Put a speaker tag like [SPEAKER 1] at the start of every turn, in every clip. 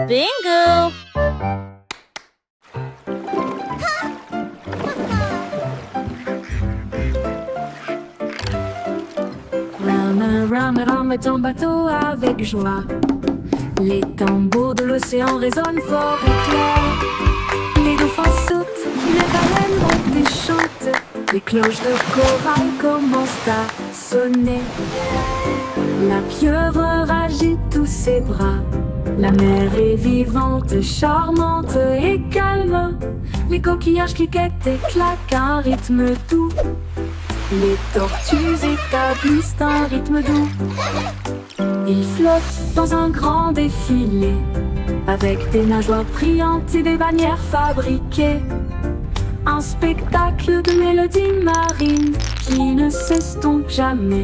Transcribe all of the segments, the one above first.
[SPEAKER 1] Bingo!
[SPEAKER 2] Rame ton bateau avec joie. Les tambours de l'océan résonnent fort et clair. Les dauphins sautent, les baleines montent et chantent. Les cloches de corail commencent à sonner. La pieuvre agite tous ses bras. La mer est vivante, charmante et calme. Les coquillages cliquettent et claquent un rythme doux. Les tortues établissent un rythme doux. Ils flottent dans un grand défilé, avec des nageoires brillantes et des bannières fabriquées. Un spectacle de mélodies marines qui ne s'estompe jamais.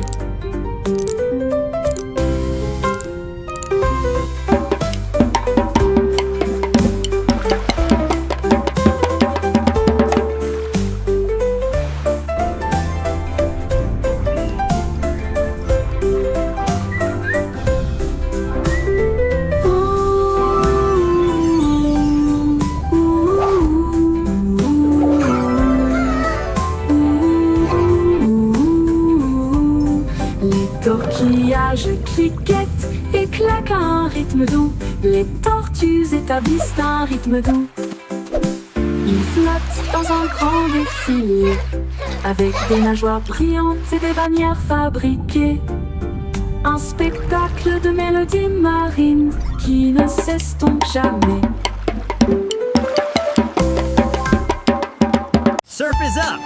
[SPEAKER 2] Coquillages cliquettent et claquent un rythme doux. Les tortues établissent un rythme doux. Ils flottent dans un grand défilé, avec des nageoires brillantes et des bannières fabriquées. Un spectacle de mélodies marines qui ne s'estompe jamais.
[SPEAKER 3] Surf is up!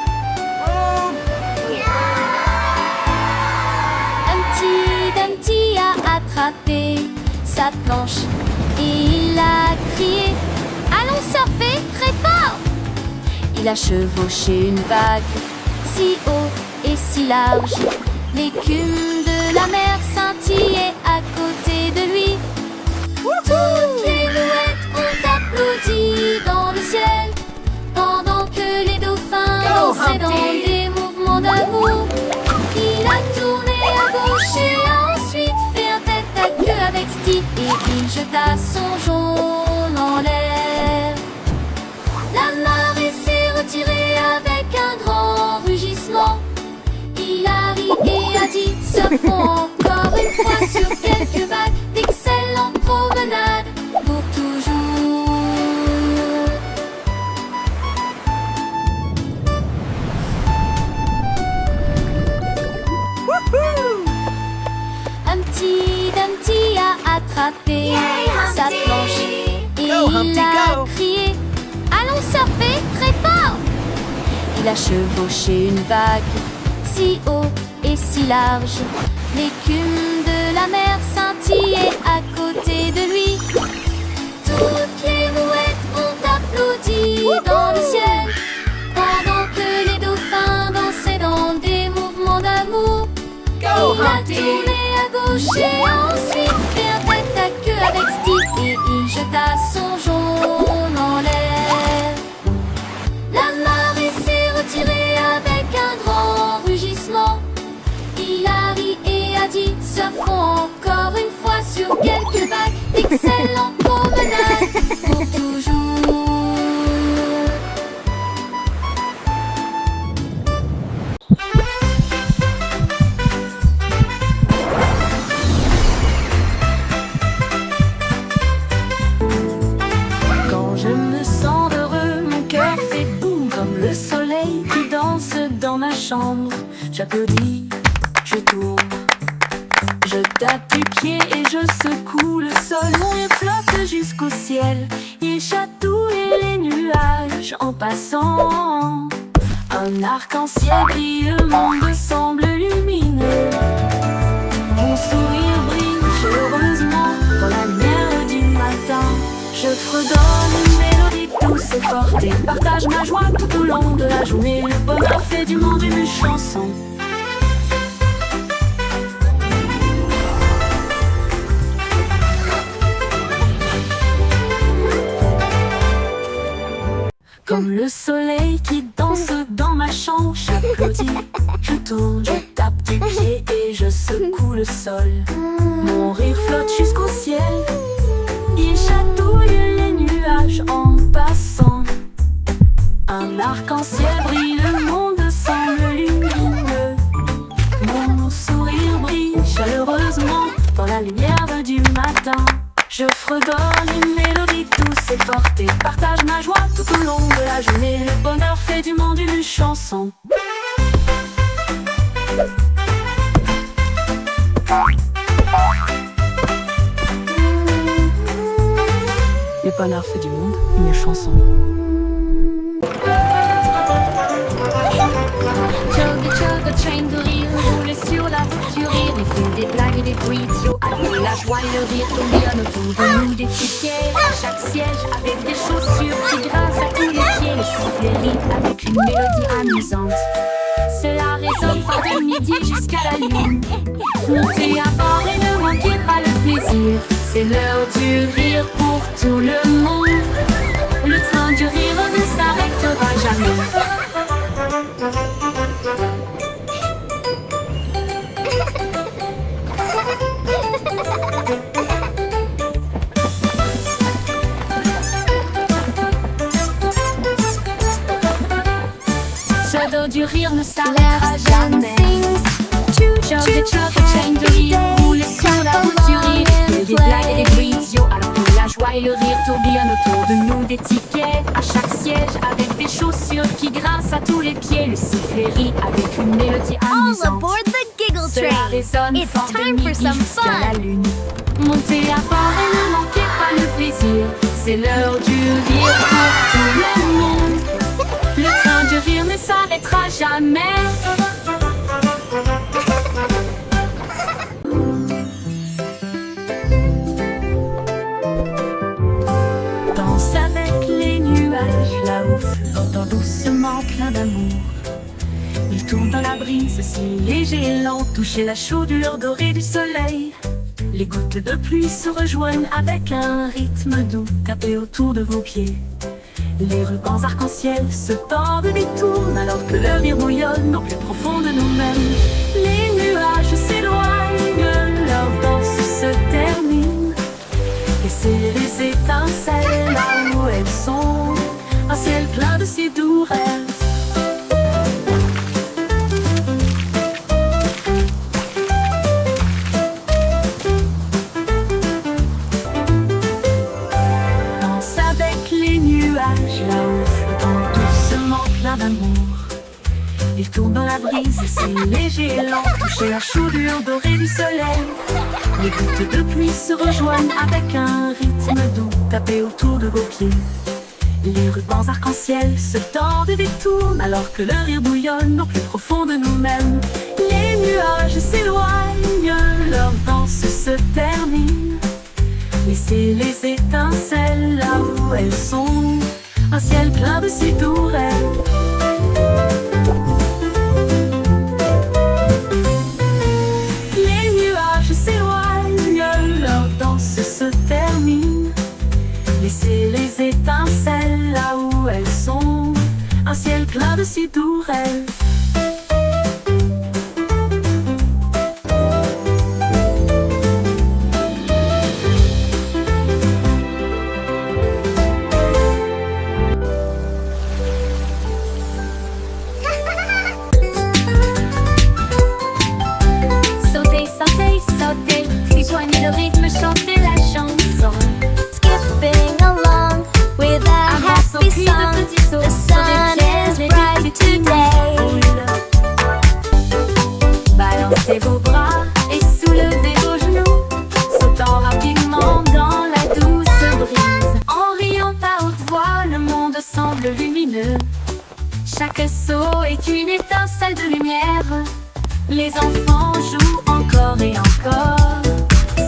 [SPEAKER 4] Dumpty a attrapé sa planche et il a crié: allons surfer très fort! Il a chevauché une vague si haut et si large. L'écume de la mer scintillait à côté de lui. Toutes les mouettes ont applaudi dans le ciel, pendant que les dauphins dansaient dans des mouvements d'amour. Il a tourné à gauche et ensuite fait un tête-à-queue avec Steve et il jeta son jaune en l'air. La marée s'est retirée avec un grand rugissement. Il a ri et a dit: surfons encore une fois sur quelques vagues. D'excellentes promenades pour toujours. Dumpty a attrapé sa planche et il a crié: allons surfer très fort! Il a chevauché une vague si haut et si large. L'écume de la mer scintillait à côté de lui. Toutes les mouettes ont applaudi dans le ciel, pendant que les dauphins dansaient dans des mouvements d'amour. Il a tourné à gauche et ensuite fait un tête-à-queue avec Steve et il jeta son jaune en l'air. La marée s'est retirée avec un grand rugissement. Il a ri et a dit: surfons encore une fois sur quelques vagues. D'excellentes promenades pour toujours.
[SPEAKER 2] J'applaudis, je tourne, je tape du pied et je secoue le sol. Mon rire flotte jusqu'au ciel, il chatouille les nuages en passant. Un arc-en-ciel brille, le monde semble lumineux. Mon sourire brille chaleureusement dans la lumière du matin. Je fredonne une mélodie douce et forte et partage ma joie tout au long de la journée. Le bonheur fait du monde une chanson. Comme le soleil qui danse dans ma chambre, j'applaudis, je tourne, je tape du pied et je secoue le sol. Mon rire flotte jusqu'au ciel, il chatouille la lumière du matin. Je fredonne une mélodie douce et forte et partage ma joie tout au long de la journée. Le bonheur fait du monde une chanson. Le bonheur fait du monde une chanson. Chugga train de rire roule sur la voiture. Il fait des blagues et des bruits idiots. Alors la joie et le rire tourbillonnent autour de nous. Des tickets à chaque siège avec des chaussures qui grincent à tous les pieds. Le sifflet rit avec une mélodie amusante. Cela résonne fort de midi jusqu'à la lune. Montez à bord et ne manquez pas le plaisir. C'est l'heure du rire pour tout le monde. Le train du rire ne s'arrêtera jamais. Ce dos du rire ne s'arrêtera jamais. Chugga train de rire roule sur la route du rire. Des blagues et des bruits idiots alors que la joie et le rire tourbillonnent autour de nous. Des tickets à chaque siège avec des chaussures qui grincent à tous les pieds. Le sifflet rit avec une mélodie amusante.
[SPEAKER 4] All aboard the Giggle
[SPEAKER 2] Cela
[SPEAKER 4] Train!
[SPEAKER 2] résonne
[SPEAKER 4] It's
[SPEAKER 2] fort de
[SPEAKER 4] time for
[SPEAKER 2] midi
[SPEAKER 4] some
[SPEAKER 2] jusqu'à la
[SPEAKER 4] fun!
[SPEAKER 2] lune. Montez à bord et ne manquez pas le plaisir. C'est l'heure du rire pour tout le monde. Le train du rire ne s'arrêtera jamais. Danse avec les nuages là-haut, flottant doucement plein d'amour. Il tourne dans la brise si léger et lent, toucher la chaudure dorée du soleil. Les gouttes de pluie se rejoignent avec un rythme doux, tapé autour de vos pieds. Les rubans arc-en-ciel se tordent et détournent alors que le rire bouillonne au plus profond de nous-mêmes. Les nuages s'éloignent, leur danse se termine. Laissez les étincelles là où elles sont, un ciel plein de si doux rêves. Danse avec les nuages là-haut, flottant doucement plein d'amour. Il tourne dans la brise, c'est léger et lent, toucher la chaudure dorée du soleil. Les gouttes de pluie se rejoignent avec un rythme doux, tapé autour de vos pieds. Les rubans arc-en-ciel se tordent et détournent alors que le rire bouillonne au plus profond de nous-mêmes. Les nuages s'éloignent, leur danse se termine. Laissez les étincelles là où elles sont, un ciel plein de si doux rêves. Les nuages s'éloignent, leur danse se termine. Laissez les étincelles là où elles sont, un ciel plein de si doux rêves. Sautez, sautez, sautez, rejoignez le rythme, chantez la chanson.
[SPEAKER 4] Skipping along with a happy song. The sun is bright today.
[SPEAKER 2] Balancez vos bras et soulevez vos genoux, sautant rapidement dans la douce brise. En riant à haute voix, le monde semble lumineux. Chaque saut est une étincelle de lumière. Les enfants jouent encore et encore.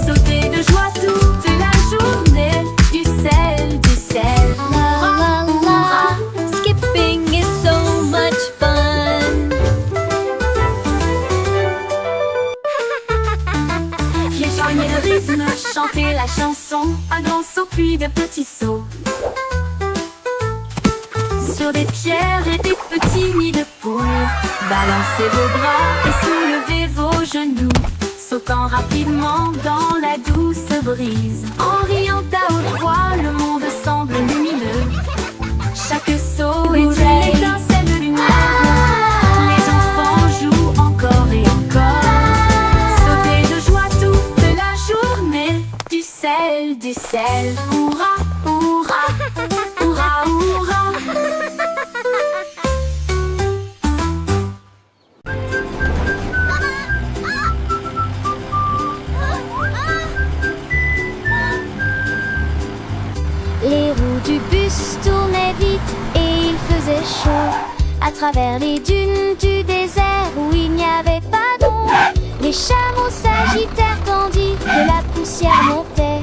[SPEAKER 2] Sautez de joie toute la journée. Du sel, du sel.
[SPEAKER 4] La la la, skipping is so much fun.
[SPEAKER 2] Rejoignez le rythme, chantez la chanson. Un grand saut puis de petits sauts. Sur des pierres et des petits nids de poules. Balancez vos bras et soulevez vos genoux, sautant rapidement dans la douce brise. En riant à haute voix, le monde semble lumineux. Chaque saut est une étincelle de lumière. Les enfants jouent encore et encore. Sautez de joie toute la journée. sel, du sel. Hurrah, hurrah, hurrah, hurrah.
[SPEAKER 4] Les roues du bus tournaient vite et il faisait chaud. À travers les dunes du désert où il n'y avait pas d'ombre, les chameaux s'agitèrent tandis que la poussière montait.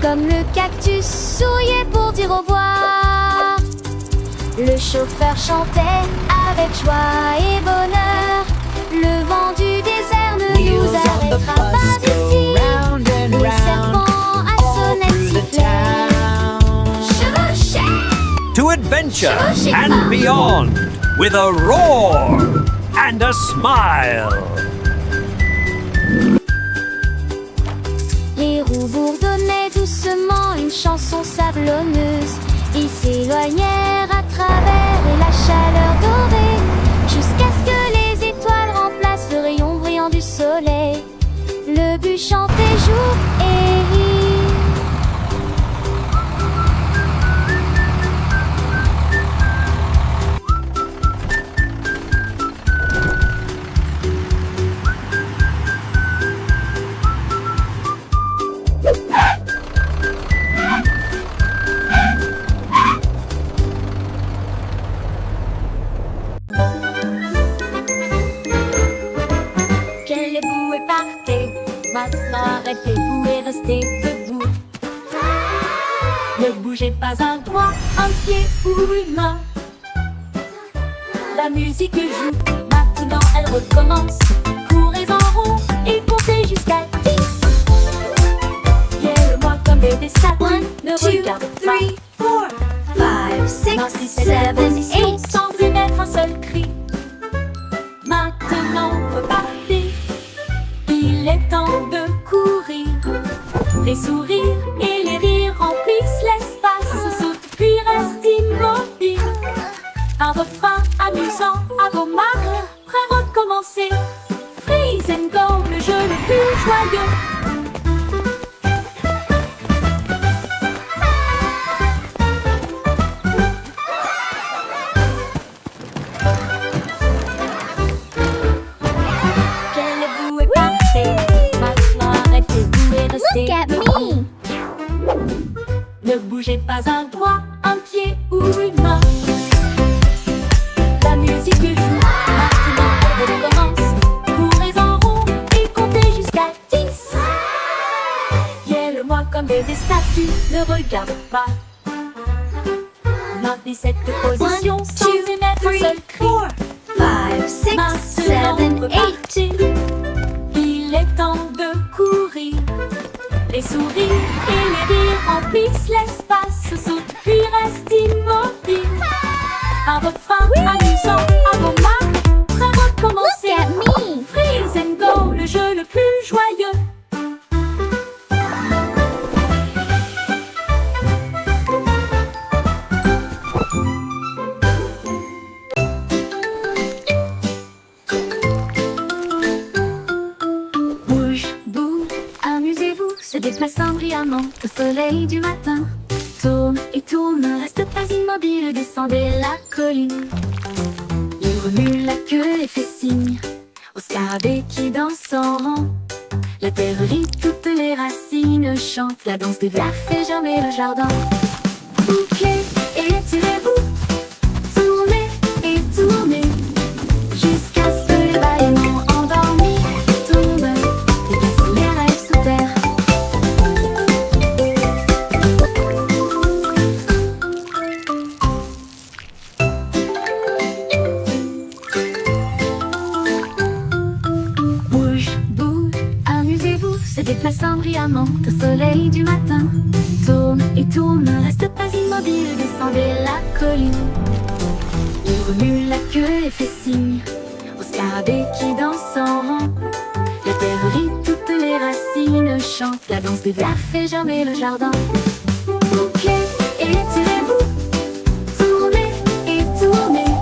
[SPEAKER 4] Comme le cactus souriait pour dire au revoir. Le chauffeur chantait avec joie et bonheur. Le vent du désert ne nous arrêtera pas ici. Les serpents à sonnette sifflaient.
[SPEAKER 1] To adventure and beyond with a roar and a smile.
[SPEAKER 4] Les roues bourdonnaient doucement une chanson sablonneuse. Ils s'éloignèrent à travers la chaleur dorée, jusqu'à ce que les étoiles remplacent le rayon brillant du soleil. Le bus chantait jour et nuit.
[SPEAKER 2] Levez-vous et partez. Maintenant arrêtez-vous et restez debout. Ne bougez pas un doigt, un pied ou une main. La musique joue, maintenant elle recommence. Courez en rond et comptez jusqu'à 10. Guère-moi comme des statues, ne regarde pas.
[SPEAKER 4] 5, 6, 7, 8.
[SPEAKER 2] Sans émettre un seul cri. Maintenant repartez. Il est temps de courir. Les sourires et les rires remplissent l'espace. Saute puis reste immobile. Un refrain amusant à vos marques. Prêt à recommencer. Freeze and go, le jeu le plus joyeux.
[SPEAKER 4] Look at me!
[SPEAKER 2] Ne bougez pas un doigt, un pied ou une main. La musique joue, maintenant elle recommence. Courez en rond et comptez jusqu'à 10. Guère-moi comme des statues, ne regarde pas. Maintenez cette position sans émettre un seul cri.
[SPEAKER 4] 5, 6, 7, 8.
[SPEAKER 2] Il est temps de courir. Les sourires et les rires remplissent l'espace. Saute puis reste immobile. Un refrain amusant à vos marques. Prêt à recommencer.
[SPEAKER 4] Look at me!
[SPEAKER 2] Freeze and go, le jeu le plus joyeux. Se déplaçant brillamment au soleil du matin. Tourne et tourne, ne reste pas immobile, descendez la colline. Il remue la queue et fait signe au scarabée qui danse en rang. La terre rit, toutes les racines chantent, la danse des vers fait germer le jardin. Bouclez et tirez-vous, tournez et tournez, jusqu'à ce que les bâillements endormis tombent et glacent les rêves sous terre. Se déplaçant brillamment au soleil du matin. Tourne et tourne, ne reste pas immobile, descendez la colline. Il remue la queue et fait signe au scarabée qui danse en rang. La terre rit, toutes les racines chantent, la danse des vers fait germer le jardin. Bouclez et tirez-vous, tournez et tournez,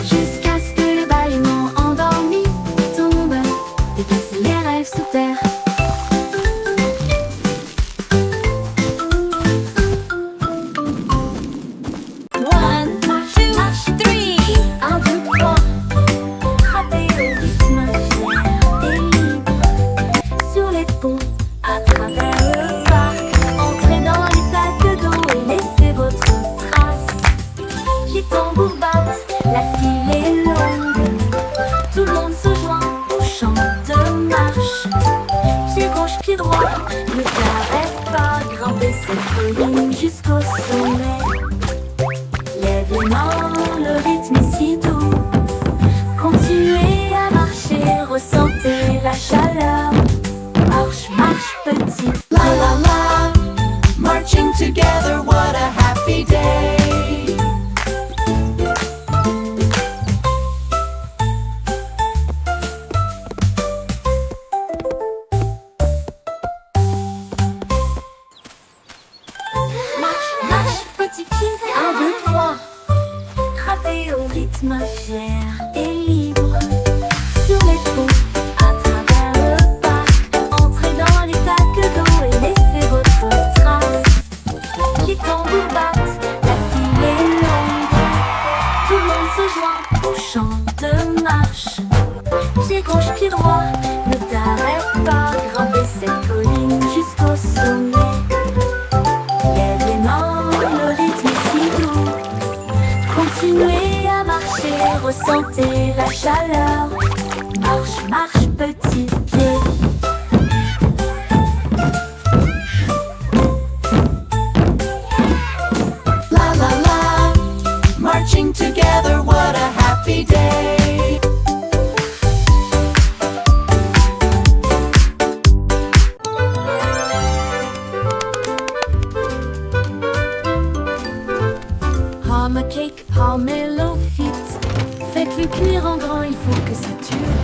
[SPEAKER 2] jusqu'à ce que les bâillements endormis tombent et glacent les rêves sous terre. travers le parc, entrez dans les flaques d'eau et laissez votre trace. Les tambours battent, la file est longue, tout le monde se joint au chant de marche. Pied gauche, pied droit, ne t'arrête pas, grimper cette colline jusqu'au sommet. Lève les mains, le rythme est si doux. Continuez à marcher, ressentez la chaleur. Marche, marche petit.
[SPEAKER 3] La la la, marching together, what a happy day.
[SPEAKER 2] Marche, marche petit pied. 1, 2, 3. Gravez au rythme fier et libre. Sur les ponts, à travers le parc, entrez dans les flaques d'eau et laissez votre trace. Les tambours battent, la file est longue, tout le monde se joint au chant de marche. Pied gauche, pied droit, ne t'arrête pas, grimper cette colline jusqu'au sommet. Lève les mains, le rythme est si doux. Continuez à marcher, ressentez la chaleur. Marche, marche petit pied.
[SPEAKER 3] La la la, marching together, what a happy day.
[SPEAKER 2] Hum cake, hum mellow fit. Faites-le cuire en grand, il faut que ça dure.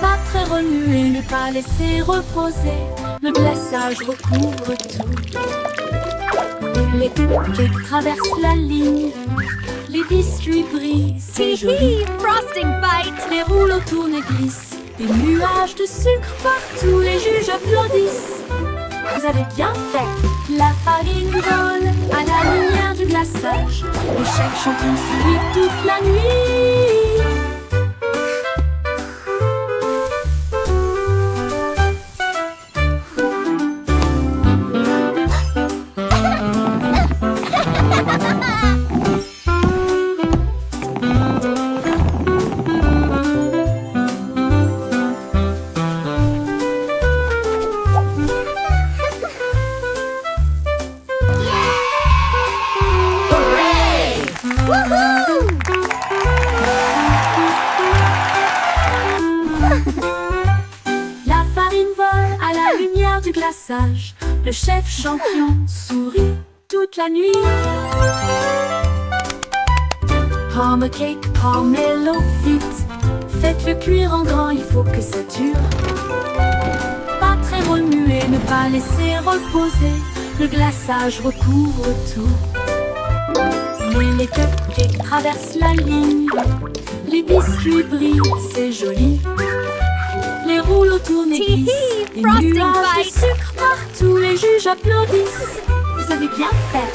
[SPEAKER 2] Pas très remuer, ne pas laisser reposer. Le glaçage recouvre tout. Les cupcakes traversent la ligne. Les biscuits brillent, c'est joli.
[SPEAKER 4] Frosting fight!
[SPEAKER 2] Les rouleaux tournent et glissent. Des nuages de sucre partout, les juges applaudissent. Vous avez bien fait. La farine vole à la lumière du glaçage. Le chef champion sourit toute la nuit. La farine vole à la lumière du glaçage. Le chef champion sourit toute la nuit. Hum cake, hum mellow fit. Faites-le cuire en grand, il faut que ça dure. Pas très remuer, ne pas laisser reposer. Le glaçage recouvre tout. Mais les cupcakes traversent la ligne. Les biscuits brillent, c'est joli. Les rouleaux tournent et glissent. Des
[SPEAKER 4] Frosting
[SPEAKER 2] nuages de
[SPEAKER 4] fight.
[SPEAKER 2] sucre partout, les juges applaudissent. Vous avez bien fait.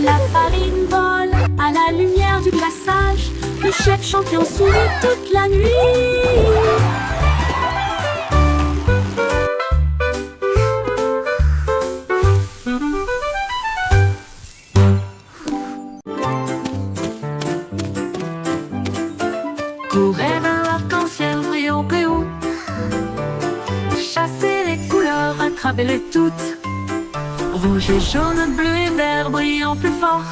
[SPEAKER 2] La farine vole à la lumière du glaçage. Le chef champion sourit toute la nuit. Courez vers l'arc-en-ciel, brillant plus haut. Chassez les couleurs, attrapez-les toutes. Rouge et jaune, bleu et vert, brillant plus fort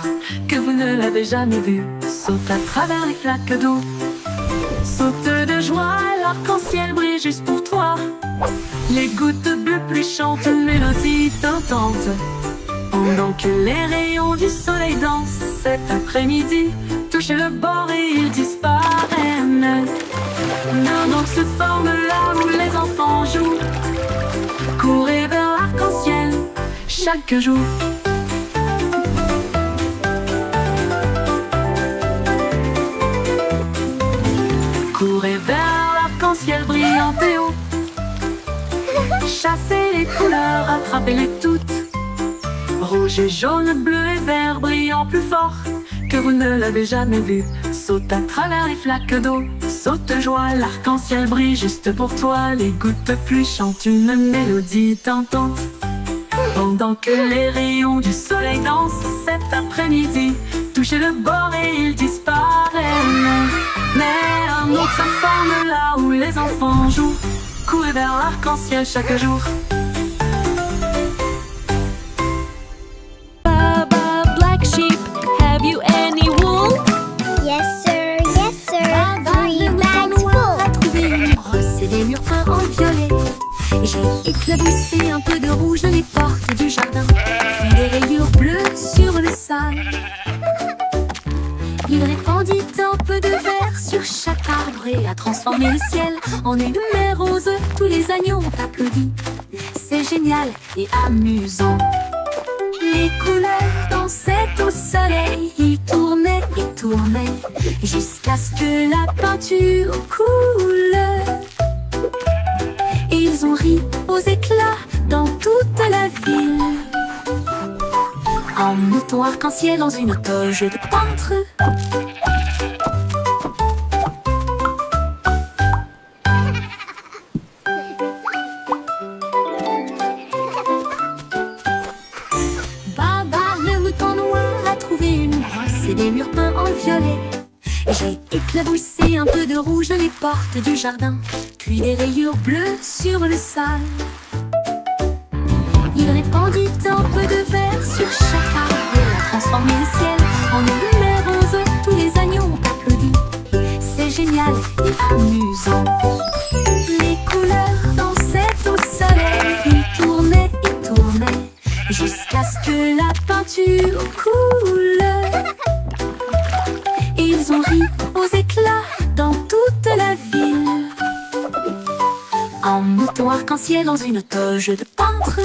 [SPEAKER 2] que vous ne l'avez jamais vu. Saute à travers les flaques d'eau. Saute de joie, l'arc-en-ciel brille juste pour toi. Les gouttes de bleu pluie chantent une mélodie tentante. Pendant que les rayons du soleil dansent cet après-midi, touchez le bord et ils disparaissent. Donc se forme là où les enfants jouent. Courez vers l'arc-en-ciel chaque jour. Courez vers l'arc-en-ciel brillant et haut. Chassez les couleurs, attrapez-les toutes. Rouge et jaune, bleu et vert, brillant plus fort que vous ne l'avez jamais vu. Saute à travers les flaques d'eau. saute de joie, l'arc-en-ciel brille juste pour toi. Les gouttes pluie chantent une mélodie tentante, pendant que les rayons du soleil dansent cet après-midi. Touchez le bord et il disparaît. Mais un autre se forme là où les enfants jouent. Courez vers l'arc-en-ciel chaque jour.
[SPEAKER 4] Baba, black sheep, have you any wool?
[SPEAKER 5] Yes, sir,
[SPEAKER 4] Baba,
[SPEAKER 5] 3
[SPEAKER 4] le
[SPEAKER 5] bags
[SPEAKER 4] mouton noir a
[SPEAKER 5] full.
[SPEAKER 4] trouvé une brosse et des murs peints en violet. J'ai éclaboussé un peu de rouge dans les portes du jardin, puis des rayures bleues sur le sol. Il répandit un peu de vert sur chaque arbre et a transformé le ciel en une mer rose. Tous les agneaux ont applaudi. C'est génial et amusant. Les couleurs dansaient au soleil. Ils tournaient et tournaient jusqu'à ce que la peinture coule. Et ils ont ri aux éclats dans toute la ville. Un mouton arc-en-ciel dans une toge de peintre. Baba, le mouton noir a trouvé une brosse et des murs peints en violet. J'ai éclaboussé un peu de rouge dans les portes du jardin, puis des rayures bleues sur le sol. Il répandit un peu de vert sur chaque arbre et a transformé le ciel en une mer rose. Tous les agneaux ont applaudi. C'est génial et amusant. Les couleurs dansaient au soleil. Ils tournaient et tournaient jusqu'à ce que la peinture coule. Et ils ont ri aux éclats dans toute la ville. Un mouton arc-en-ciel dans une toge de peintre.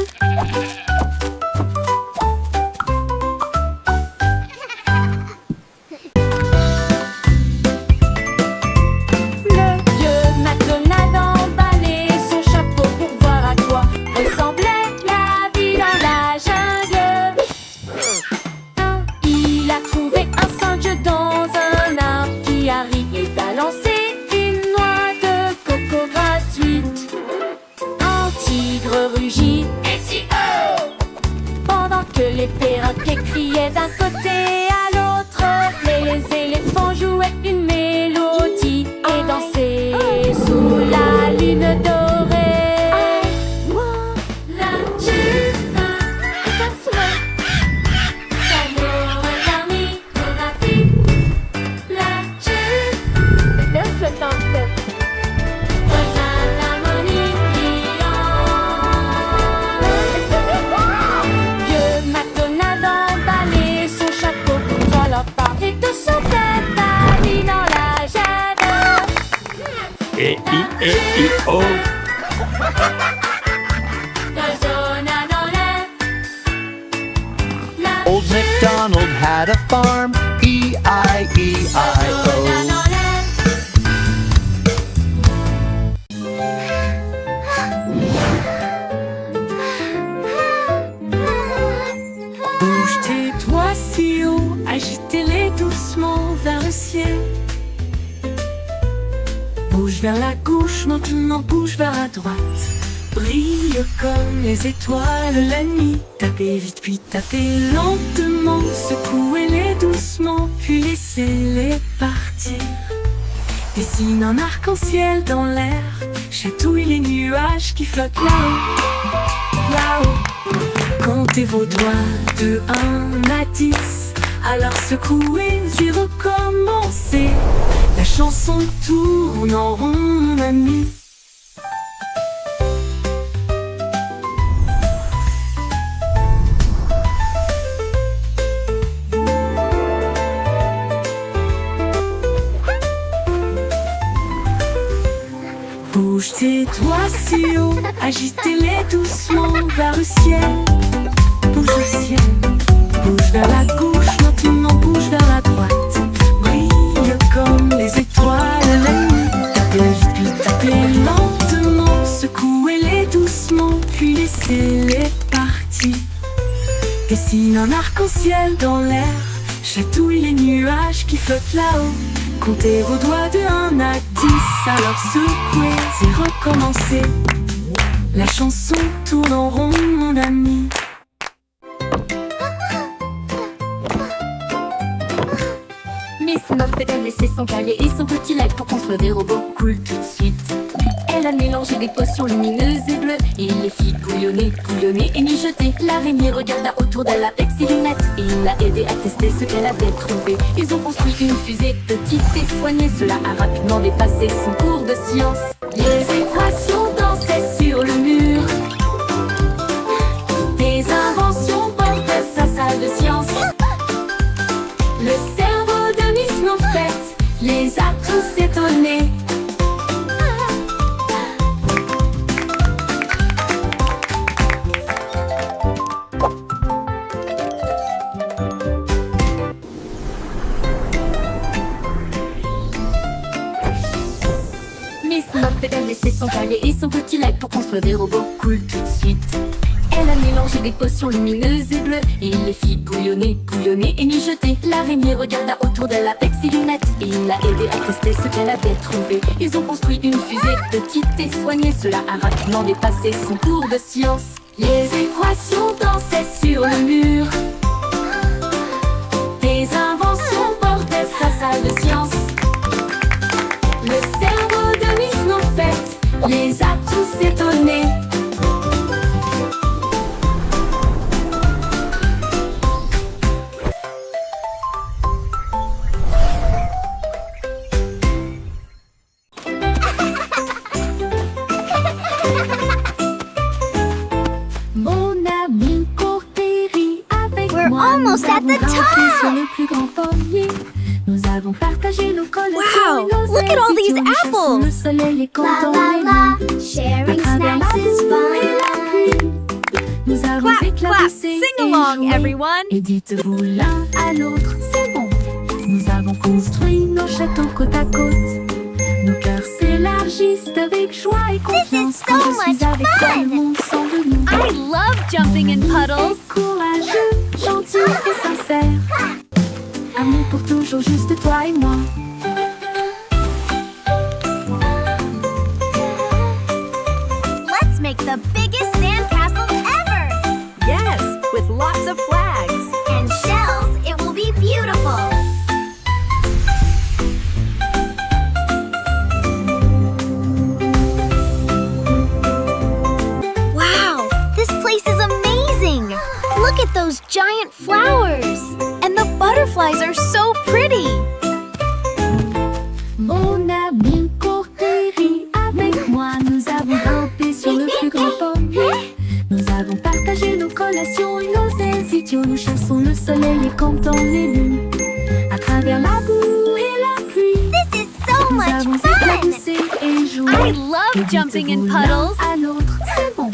[SPEAKER 4] Le vieux McDonald emballait son chapeau pour voir à quoi ressemblait la vie dans la jungle. Il a trouvé un singe dans un arbre qui a ri et balancé une noix de coco gratuite. Un tigre rugit pendant que les perroquets criaient d'un côté à l'autre. Les éléphants jouaient une mélodie et dansaient sous la lune dorée. La jupe est un souhait, ça n'aurait permis de rater. La jupe est un souhait en tête. Vieux McDonald emballait son chapeau pour voir leur part et de son tête à lui dans la jungle.
[SPEAKER 1] E-I-E-I-O.
[SPEAKER 4] Résonna dans l'air. La
[SPEAKER 6] Old MacDonald had a farm, E-I-E-I-O.
[SPEAKER 4] résonna dans l'air.
[SPEAKER 2] Bouge tes doigts si haut, agitez-les doucement vers le ciel. Bouge vers la gauche, maintenant bouge vers la droite. Brille comme les étoiles la nuit. Tapez vite puis tapez lentement. Secouez-les doucement puis laissez-les partir. Dessine un arc-en-ciel dans l'air. Chatouille les nuages qui flottent là-haut, là-haut. Comptez vos doigts de 1 à 10. Alors secouez et recommencez. La chanson tourne en rond, mon ami. Bouge tes doigts si haut, agitez-les doucement vers le ciel. Bouge au ciel, bouge vers la gauche, maintenant bouge vers la droite. Brille comme les étoiles la nuit. Tapez vite puis tapez lentement. Secouez-les doucement puis laissez-les partir. Dessine un arc-en-ciel dans l'air. Chatouille les nuages qui flottent là-haut. Comptez vos doigts de 1 à 10. divertissent, alors secouez et recommencez. La chanson tourne en rond, mon ami. Miss Muffet a laissé son cahier et son petit lac pour construire des robots cool tout de suite. Elle a mélangé des potions lumineuses et bleues et les fit bouillonner, bouillonner et mijoter. L'araignée regarda autour d'elle avec ses lunettes et il l'a aidé à tester ce qu'elle avait trouvé. Ils ont construit une fusée petite et soignée. Cela a rapidement dépassé son cours de science. Les équations dansaient sur le mur. Des inventions portaient sa salle de science. Le cerveau de Miss Muffet les a tous étonnés. Miss Muffet a laissé son cahier et son petit lac pour construire des robots cool tout de suite. Elle a mélangé des potions lumineuses et bleues et il les fit bouillonner, bouillonner et mijoter. L'araignée regarda autour d'elle avec ses lunettes et il l'a aidé à tester ce qu'elle avait trouvé. Ils ont construit une fusée petite et soignée. Cela a rapidement dépassé son cours de science. Les équations dansaient sur le mur. Des inventions portaient sa salle de science. Le cerveau de Miss Muffet les a tous étonnés. Mon ami Cortéry, avec
[SPEAKER 4] We're
[SPEAKER 2] moi,
[SPEAKER 4] almost
[SPEAKER 2] nous
[SPEAKER 4] at
[SPEAKER 2] avons
[SPEAKER 4] the
[SPEAKER 2] grimpé
[SPEAKER 4] top.
[SPEAKER 2] sur le plus grand pommier. Nous avons partagé nos collations
[SPEAKER 4] Wow,
[SPEAKER 2] et nos
[SPEAKER 4] look at all
[SPEAKER 2] ailes.
[SPEAKER 4] these
[SPEAKER 2] Si tu nous chasses sous le
[SPEAKER 4] apples.
[SPEAKER 2] soleil et quand
[SPEAKER 4] La
[SPEAKER 2] on
[SPEAKER 4] la
[SPEAKER 2] est
[SPEAKER 4] la,
[SPEAKER 2] nu. À
[SPEAKER 4] sharing
[SPEAKER 2] travers la
[SPEAKER 4] snacks is
[SPEAKER 2] boue et la
[SPEAKER 4] fun.
[SPEAKER 2] pluie, nous avons
[SPEAKER 5] Clap, clap,
[SPEAKER 2] éclaboussé
[SPEAKER 5] sing
[SPEAKER 2] et
[SPEAKER 5] along,
[SPEAKER 2] joué.
[SPEAKER 5] everyone.
[SPEAKER 2] Et dites-vous l'un à l'autre, c'est bon. Nous avons construit nos châteaux côte à côte. Nos cœurs s'élargissent avec joie et confiance.
[SPEAKER 4] so
[SPEAKER 2] Quand je suis
[SPEAKER 4] much
[SPEAKER 2] avec toi,
[SPEAKER 4] fun.
[SPEAKER 2] le monde semble nouveau.
[SPEAKER 5] I love jumping in puddles.
[SPEAKER 2] Courageux, gentil et sincère. Amour pour toujours, juste toi et moi.
[SPEAKER 4] Let's make the biggest sandcastle ever.
[SPEAKER 5] Yes, with lots of flags.
[SPEAKER 4] And shells, it will be beautiful. Wow, this place is amazing. Look at those giant flowers. And the butterflies are so pretty.
[SPEAKER 2] Mon ami Cortéry, avec moi, nous avons grimpé sur le plus grand pommier. Nous avons partagé nos collations et nos ailes idiots. Nous chassons le soleil et comptons les nuits. À travers la boue et la pluie,
[SPEAKER 4] This is so
[SPEAKER 2] nous
[SPEAKER 4] much
[SPEAKER 2] avons
[SPEAKER 4] fun.
[SPEAKER 2] éclaboussé et joué.
[SPEAKER 5] I
[SPEAKER 2] Et
[SPEAKER 5] love jumping in
[SPEAKER 2] dites-vous l'un
[SPEAKER 5] puddles.
[SPEAKER 2] à l'autre, c'est bon.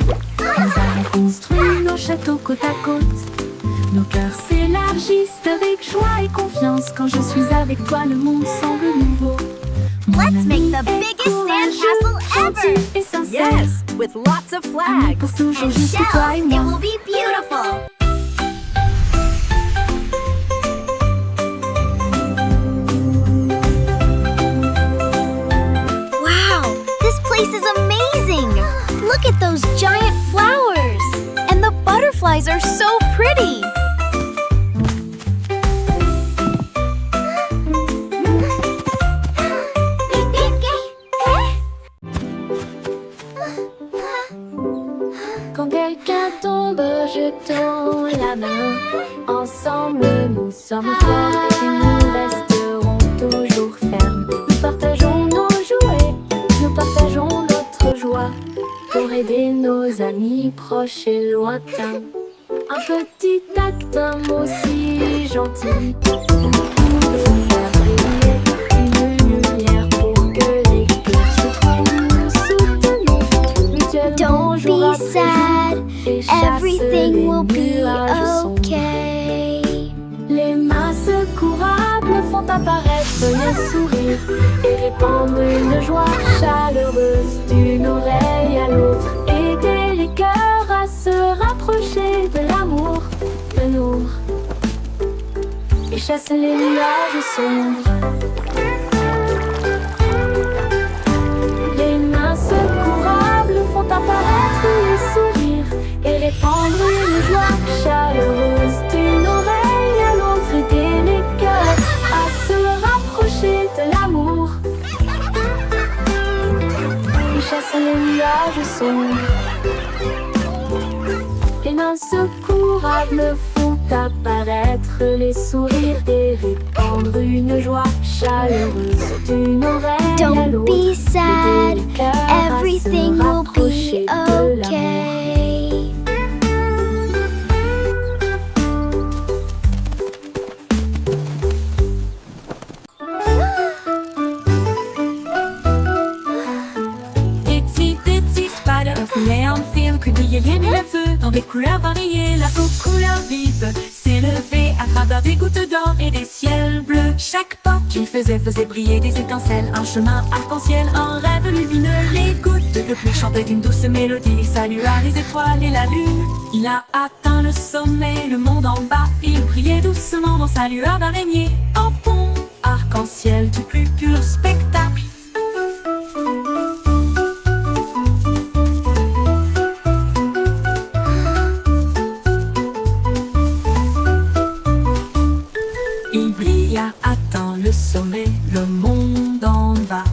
[SPEAKER 2] Nous avons construit nos châteaux côte à côte. Nos cœurs s'élargissent avec joie et confiance. Quand je suis avec toi, le monde semble nouveau. Mon
[SPEAKER 4] Let's
[SPEAKER 2] ami
[SPEAKER 4] make the
[SPEAKER 2] est
[SPEAKER 4] biggest
[SPEAKER 2] courageux,
[SPEAKER 4] sandcastle ever.
[SPEAKER 2] gentil et sincère.
[SPEAKER 5] Yes, with lots of
[SPEAKER 2] Amour
[SPEAKER 5] flags.
[SPEAKER 2] pour toujours,
[SPEAKER 4] And
[SPEAKER 2] juste toi
[SPEAKER 4] shells,
[SPEAKER 2] et
[SPEAKER 4] it
[SPEAKER 2] moi.
[SPEAKER 4] will be beautiful. Wow, this place is amazing. Look at those giant flowers. And the butterflies are so pretty.
[SPEAKER 2] Quand quelqu'un tombe, je tends la main. Ensemble, nous sommes forts et nous resterons toujours fermes. Nous partageons nos jouets, nous partageons notre joie pour aider nos amis proches et lointains. Un petit acte, un mot si gentil pour faire briller une lumière pour que les cœurs se trouvent. Nous soutenons mutuellement
[SPEAKER 4] Don't
[SPEAKER 2] jour
[SPEAKER 4] be
[SPEAKER 2] après jour.
[SPEAKER 4] sad.
[SPEAKER 2] Et chasse
[SPEAKER 4] Everything
[SPEAKER 2] les
[SPEAKER 4] will be
[SPEAKER 2] nuages sombres.
[SPEAKER 4] okay.
[SPEAKER 2] Les mains secourables font apparaître le sourire et répandre une joie chaleureuse d'une oreille à l'autre. Aider les cœurs à se rapprocher de l'amour, de nous, et chasser les nuages sombres. répandre une joie chaleureuse d'une oreille à l'autre, aider les cœurs à se rapprocher de l'amour. Il chasse les nuages sombres. Les mains secourables font apparaître les sourires et répandre une joie chaleureuse d'une oreille à
[SPEAKER 4] Don't
[SPEAKER 2] l'autre.
[SPEAKER 4] be sad,
[SPEAKER 2] Aider les cœurs à se
[SPEAKER 4] everything will
[SPEAKER 2] rapprocher
[SPEAKER 4] be
[SPEAKER 2] de l'amour.
[SPEAKER 4] okay.
[SPEAKER 2] Itsy bitsy spider, voulait en film que brillait bien le feu dans des couleurs variées. La peau couleur vive s'est levée à travers des gouttes d'or et des ciels bleus. Chaque pas qu'il faisait briller des étincelles, un chemin arc-en-ciel, un rêve lumineux. Les gouttes de pluie chantaient d'une douce mélodie, salua les étoiles et la lune. Il a atteint le sommet, le monde en bas, il brillait doucement dans sa lueur d'araignée. En pont arc-en-ciel du plus pur spectacle. Il brille a atteint le sommet, le monde en bas.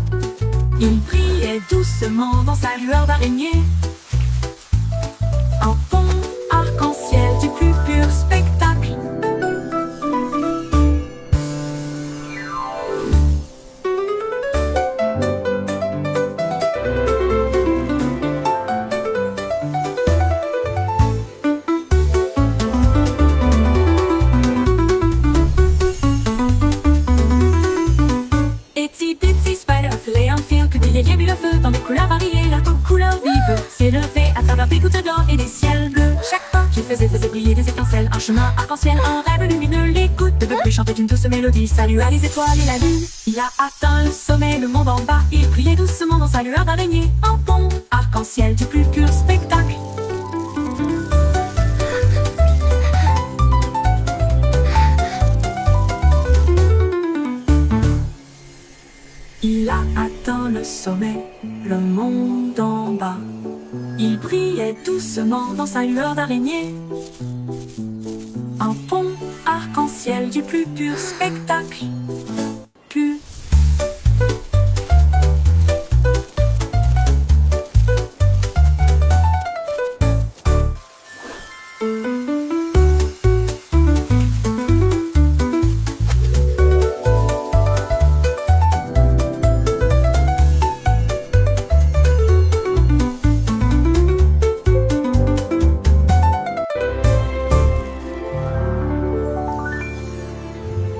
[SPEAKER 2] Il brillait doucement dans sa lueur d'araignée. Un pont arc-en-ciel du plus pur spectacle. Itsy bitsy spider, filet en fil que brillait bien le feu dans des couleurs variées. La peau couleur vive s'est levée à travers des gouttes d'or et des ciels bleus. Chaque pas qu'il faisait briller des étincelles, un chemin arc-en-ciel, un rêve lumineux. Les gouttes de pluie chantaient une douce mélodie, salua les étoiles et la lune. Il a atteint le sommet, le monde en bas, il brillait doucement dans sa lueur d'araignée. Un pont arc-en-ciel du plus pur spectacle. Il a atteint le sommet, le monde en bas. Il brillait doucement dans sa lueur d'araignée. Un pont arc-en-ciel du plus pur spectacle. Pur.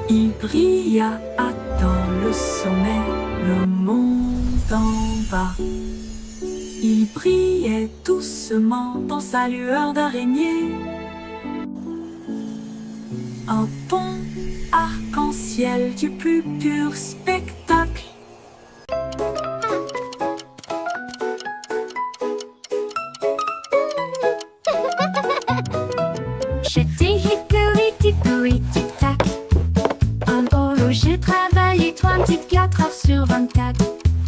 [SPEAKER 2] Il brilla, atteint le sommet, le monde en bas. Il brillait doucement dans sa lueur d'araignée. Un pont arc-en-ciel du plus pur spectacle. J'étais hickory tic-tac. En holo, j'ai travaillé 24 heures sur 24.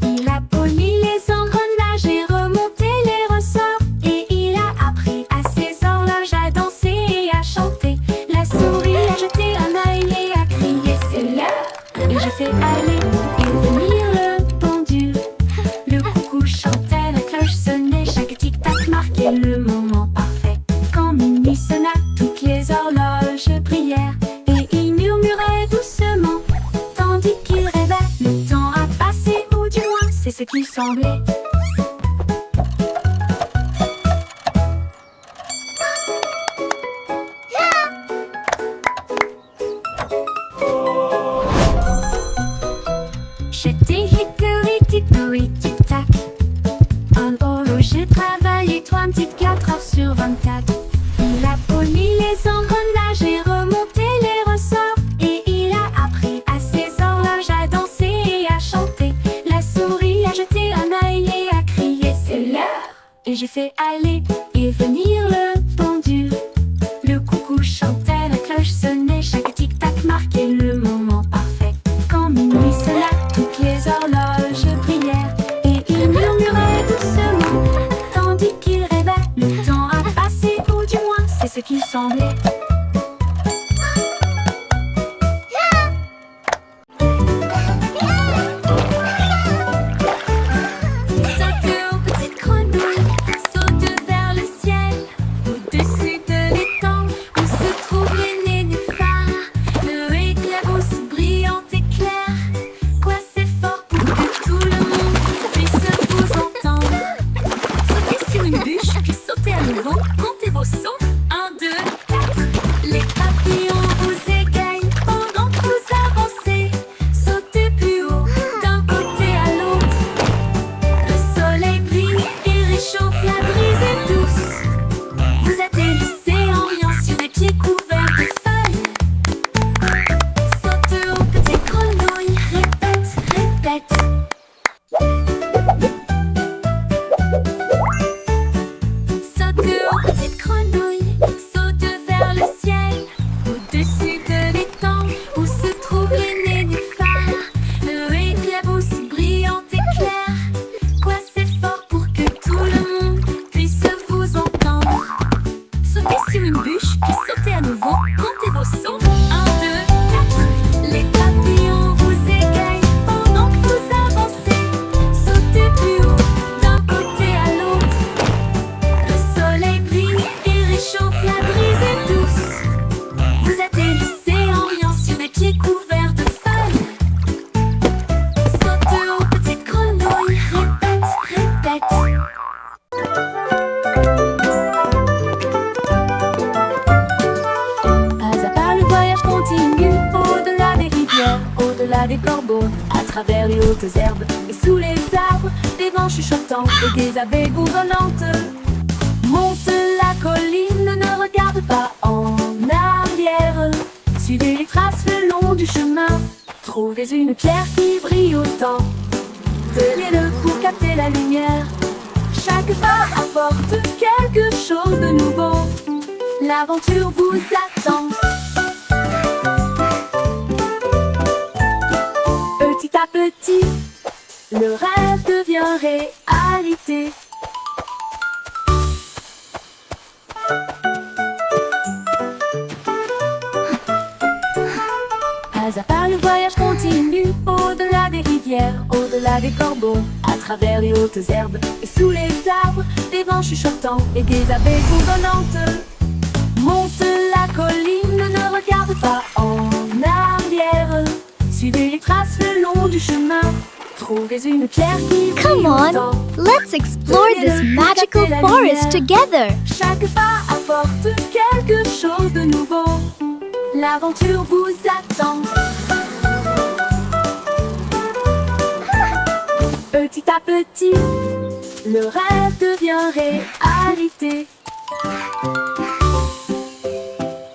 [SPEAKER 2] Il a poli les engrenages et remonté les ressorts. Et il a appris à ses horloges à danser et à chanter. La souris a jeté un œil et a crié c'est l'heure. Et j'ai fait aller et venir le pendule. Le coucou chantait, la cloche sonnait, chaque tic-tac marquait le moment parfait. Quand minuit sonna, toutes les horloges brillèrent. Et il murmurait doucement, tandis qu'il rêvait. Le temps a passé, ou du moins c'est ce qu'il semblait. J'étais hickory tic-tac. En holo, j'ai travaillé 24 heures sur 24. Il a poli les engrenages et remonté les ressorts. Et il a appris à ses horloges à danser et à chanter. La souris a jeté un œil et ce qui semblait.
[SPEAKER 3] Comptez vos sauts. 1, 2, 4. Les papillons vous égayent pendant que vous avancez. Sautez plus haut d'un côté à l'autre. Le soleil brille et réchauffe, la brise est douce. Vous atterrissez en riant sur des pieds couverts de feuilles. Saute haut, petite grenouille. Répète, répète. Petite grenouille, saute vers le ciel. Au-dessus de l'étang où se trouvent les nénuphars. Le éclabousse brillante éclair. Quoi c'est fort pour que tout le monde puisse vous entendre. Sautez sur une bûche, puis sautez à nouveau. Comptez vos sauts. 1, 2, 4. Les papillons vous égayent pendant que vous avancez. Sautez plus haut d'un côté à l'autre. Le soleil brille et réchauffe, la brise est douce. Vous atterrissez en riant sur des pieds couverts de feuilles. Saute haut, petite grenouille. Répète, répète. Pas à pas, le voyage continue. Au-delà des rivières, au-delà des corbeaux, à travers les hautes herbes et sous les arbres, des vents chuchotants et des abeilles bourdonnantes. Monte la colline, ne regarde pas en arrière. Suivez les traces le long du chemin. Trouvez une pierre qui brille autant. Tenez-le pour capter la lumière. Chaque pas apporte quelque chose de nouveau. L'aventure vous attend. Petit à petit, le rêve devient réalité. Pas à pas, le voyage continue. Au-delà des rivières, au-delà des corbeaux, à travers les hautes herbes et sous les arbres, des vents chuchotants et des abeilles bourdonnantes. Monte la colline, ne regarde pas en arrière. Suivez les traces le long du chemin. Trouvez une pierre qui brille
[SPEAKER 4] Come on,
[SPEAKER 3] autant.
[SPEAKER 4] let's explore this magical forest together.
[SPEAKER 3] Chaque pas apporte quelque chose de nouveau. L'aventure vous attend. Petit à petit, le rêve devient réalité.